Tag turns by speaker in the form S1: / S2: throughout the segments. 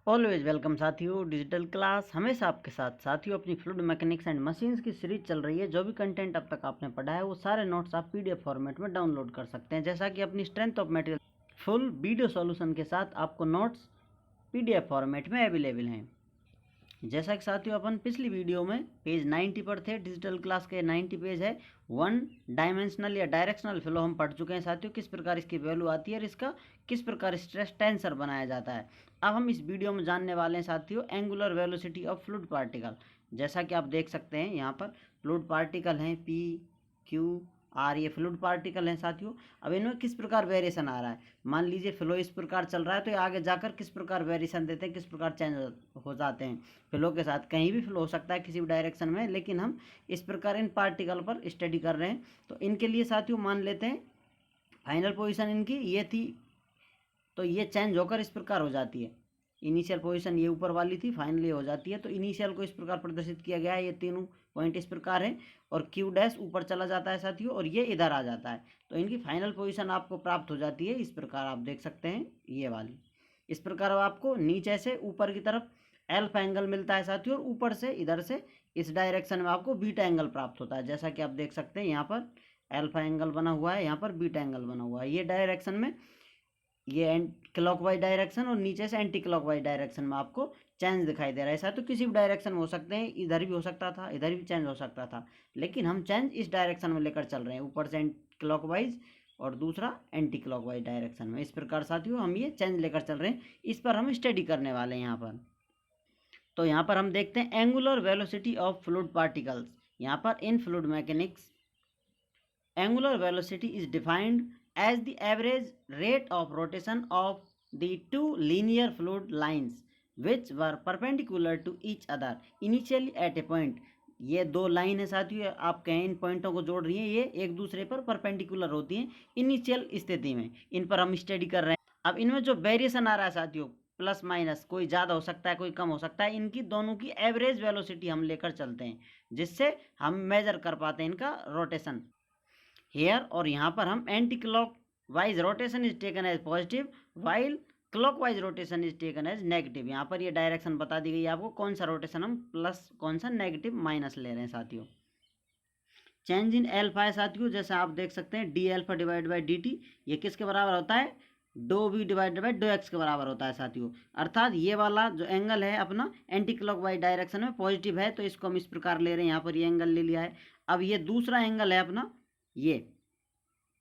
S1: Always welcome साथियों, digital class हमेशा आपके साथ। साथियों, अपनी फ्लूइड मैकेनिक्स एंड मशीन्स की सीरीज चल रही है। जो भी कंटेंट अब तक आपने पढ़ा है वो सारे नोट्स आप पीडीएफ फॉर्मेट में डाउनलोड कर सकते हैं। जैसा कि अपनी strength of material full video solution के साथ आपको नोट्स पीडीएफ फॉर्मेट में अवेलेबल हैं। जैसा कि साथियों अपन पिछली वीडियो में पेज 90 पर थे, डिजिटल क्लास के 90 पेज है। वन डायमेंशनल या डायरेक्शनल फ्लो हम पढ़ चुके हैं साथियों, किस प्रकार इसकी वैल्यू आती है और इसका किस प्रकार स्ट्रेस टेंसर बनाया जाता है। अब हम इस वीडियो में जानने वाले हैं साथियों angular velocity of fluid particle. जैसा कि आप देख सकते हैं यहाँ पर फ्लूइड पार्टिकल हैं पी क्यू आर, ये फ्लूइड पार्टिकल हैं साथियों। अब इनमें किस प्रकार वेरिएशन आ रहा है, मान लीजिए फ्लो इस प्रकार चल रहा है तो ये आगे जाकर किस प्रकार वेरिएशन देते हैं, किस प्रकार चेंज हो जाते हैं। फ्लो के साथ कहीं भी फ्लो हो सकता है किसी भी डायरेक्शन में, लेकिन हम इस प्रकार इन पार्टिकल पर स्टडी कर रहे हैं। तो इनके लिए साथियों मान लेते हैं फाइनल पोजीशन इनकी ये थी, तो ये चेंज होकर इस प्रकार हो जाती है। इनिशियल पोजीशन ये ऊपर वाली थी, फाइनली हो जाती है। तो इनिशियल को इस प्रकार प्रदर्शित किया गया है, ये तीनों पॉइंट इस प्रकार है और क्यू डैश ऊपर चला जाता है साथियों और ये इधर आ जाता है। तो इनकी फाइनल पोजीशन आपको प्राप्त हो जाती है इस प्रकार, आप देख सकते हैं ये वाली। इस प्रकार आपको नीचे से ऊपर की तरफ एल्फा एंगल मिलता है साथियों और ऊपर से इधर से इस डायरेक्शन में आपको बीटा एंगल प्राप्त होता है। जैसा कि आप देख सकते हैं यहाँ पर एल्फा एंगल बना हुआ है, यहाँ पर बीटा एंगल बना हुआ है। ये डायरेक्शन में ये क्लॉकवाइज डायरेक्शन और नीचे से एंटी क्लॉकवाइज डायरेक्शन में आपको चेंज दिखाई दे रहा है। ऐसा तो किसी भी डायरेक्शन में हो सकते हैं, इधर भी हो सकता था, इधर भी चेंज हो सकता था, लेकिन हम चेंज इस डायरेक्शन में लेकर चल रहे हैं, ऊपर से क्लॉकवाइज और दूसरा एंटी क्लॉकवाइज डायरेक्शन में। इस प्रकार साथियों हम ये चेंज लेकर चल रहे हैं, इस पर हम स्टडी करने वाले हैं यहाँ पर। तो यहाँ पर हम देखते हैं angular velocity of fluid particles. यहाँ पर इन fluid mechanics angular velocity is defined as the average rate of rotation of the two linear fluid lines which were perpendicular to each other initially at a point। ये दो line है साथियों, आप कहें इन पॉइंटों को जोड़ रही हैं, ये एक दूसरे पर परपेंडिकुलर होती हैं इनिशियल स्थिति में। इन पर हम स्टडी कर रहे हैं। अब इनमें जो वेरिएशन आ रहा है साथियों, प्लस माइनस, कोई ज़्यादा हो सकता है कोई कम हो सकता है, इनकी दोनों की एवरेज वेलोसिटी हम लेकर चलते हैं, जिससे हम मेजर कर पाते हैं इनका रोटेशन हेयर। और यहाँ पर हम anti clock wise rotation is taken as positive while clock wise rotation is taken as negative. यहाँ पर ये डायरेक्शन बता दी गई है आपको, कौन सा रोटेशन हम प्लस कौन सा नेगेटिव माइनस ले रहे हैं साथियों। चेंज इन एल्फा है साथियों, जैसे आप देख सकते हैं D alpha divide by D T, ये किसके बराबर होता है, do we divided by do X के बराबर होता है साथियों। अर्थात ये वाला जो एंगल है अपना एंटी क्लॉक वाइज डायरेक्शन में पॉजिटिव है, तो इसको हम इस प्रकार ले रहे हैं, यहाँ पर ये एंगल ले लिया है। अब ये दूसरा एंगल है अपना, ये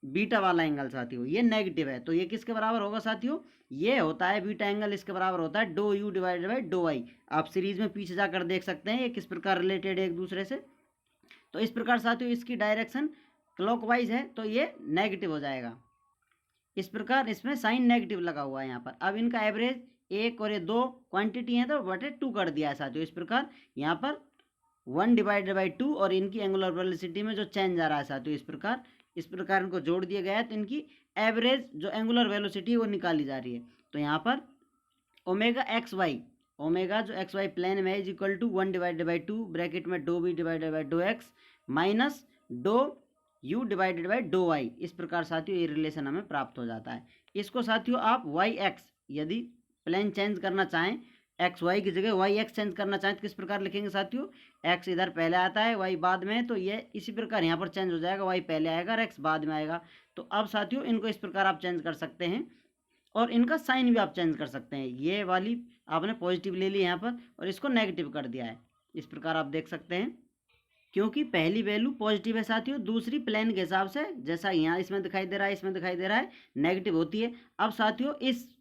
S1: बीटा वाला एंगल साथियों, ये नेगेटिव है, तो ये किसके बराबर होगा साथियों, ये होता है बीटा एंगल, इसके बराबर होता है do you divided by do Y. आप सीरीज में पीछे जाकर देख सकते हैं ये किस प्रकार रिलेटेड है एक दूसरे से। तो इस प्रकार साथियों इसकी डायरेक्शन क्लॉकवाइज है तो ये नेगेटिव हो जाएगा, इस प्रकार इसमें साइन नेगेटिव लगा हुआ है यहाँ पर। अब इनका एवरेज एक और ये दो क्वांटिटी है तो बटे 2 कर दिया है साथियों। इस प्रकार यहाँ पर 1 डिवाइडेड बाई 2 और इनकी एंगुलर वेलोसिटी में जो चेंज आ रहा है साथियों, इस प्रकार इनको जोड़ दिया गया है, तो इनकी एवरेज जो एंगुलर वेलोसिटी है वो निकाली जा रही है। तो यहाँ पर ओमेगा एक्स वाई, ओमेगा जो एक्स वाई प्लेन में है is equal to 1 divided by 2 bracket में do we divided by do x minus do you divided by do y. इस प्रकार साथियों ये रिलेशन हमें प्राप्त हो जाता है। इसको साथियों आप वाई एक्स, यदि प्लेन चेंज करना चाहें, एक्स वाई की जगह वाई एक्स चेंज करना चाहें तो किस प्रकार लिखेंगे साथियों, एक्स इधर पहले आता है वाई बाद में, तो ये इसी प्रकार यहाँ पर चेंज हो जाएगा, वाई पहले आएगा और एक्स बाद में आएगा। तो अब साथियों इनको इस प्रकार आप चेंज कर सकते हैं और इनका साइन भी आप चेंज कर सकते हैं। ये वाली आपने पॉजिटिव ले ली यहाँ पर और इसको नेगेटिव कर दिया है, इस प्रकार आप देख सकते हैं, क्योंकि पहली वैल्यू पॉजिटिव है साथियों, दूसरी प्लेन के हिसाब से जैसा यहाँ इसमें दिखाई दे रहा है, इसमें दिखाई दे रहा है नेगेटिव होती है। अब साथियों इस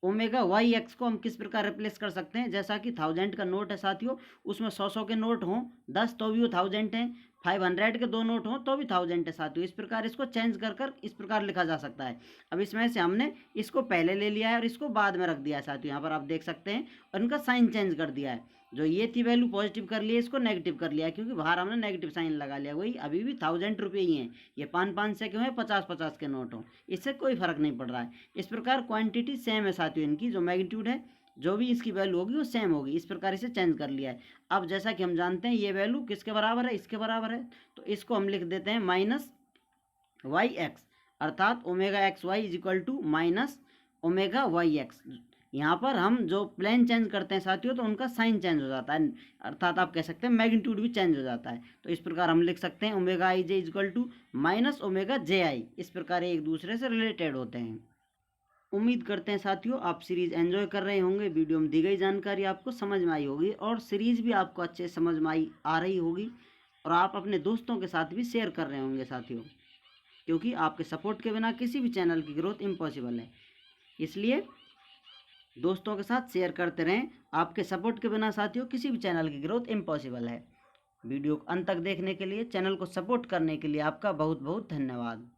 S1: ओमेगा वाई एक्स को हम किस प्रकार रिप्लेस कर सकते हैं, जैसा कि 1000 का नोट है साथियों, उसमें 100 के नोट हों 10 तो भी वो 1000 है, 500 के 2 नोट हों तो भी 1000 है साथियों। इस प्रकार इसको चेंज कर कर इस प्रकार लिखा जा सकता है। अब इसमें से हमने इसको पहले ले लिया है और इसको बाद में रख दिया है साथियों, यहाँ पर आप देख सकते हैं, और इनका साइन चेंज कर दिया है। जो ये थी वैल्यू पॉजिटिव कर लिया, इसको नेगेटिव कर लिया, क्योंकि बाहर हमने नेगेटिव साइन लगा लिया। वही अभी भी 1000 रुपये ही हैं, ये 500 से क्यों है, 50-50 के नोट हों, इससे कोई फर्क नहीं पड़ रहा है। इस प्रकार क्वांटिटी सेम है साथियों, इनकी जो मैग्नीट्यूड है, जो भी इसकी वैल्यू होगी वो सेम होगी, इस प्रकार इसे चेंज कर लिया है। अब जैसा कि हम जानते हैं ये वैल्यू किसके बराबर है, इसके बराबर है, तो इसको हम लिख देते हैं माइनस वाई एक्स, अर्थात omega x Y is equal to minus omega Y X. यहाँ पर हम जो प्लेन चेंज करते हैं साथियों तो उनका साइन चेंज हो जाता है, अर्थात आप कह सकते हैं मैग्नीट्यूड भी चेंज हो जाता है। तो इस प्रकार हम लिख सकते हैं omega i j is equal to minus omega j i. इस प्रकार एक दूसरे से रिलेटेड होते हैं। उम्मीद करते हैं साथियों आप सीरीज एंजॉय कर रहे होंगे, वीडियो में दी गई जानकारी आपको समझ में आई होगी और सीरीज भी आपको अच्छे समझ में आ रही होगी और आप अपने दोस्तों के साथ भी शेयर कर रहे होंगे साथियों, क्योंकि आपके सपोर्ट के बिना किसी भी चैनल की ग्रोथ इम्पॉसिबल है। इसलिए दोस्तों के साथ शेयर करते रहें। आपके सपोर्ट के बिना साथियों किसी भी चैनल की ग्रोथ इम्पॉसिबल है। वीडियो को अंत तक देखने के लिए, चैनल को सपोर्ट करने के लिए आपका बहुत बहुत धन्यवाद।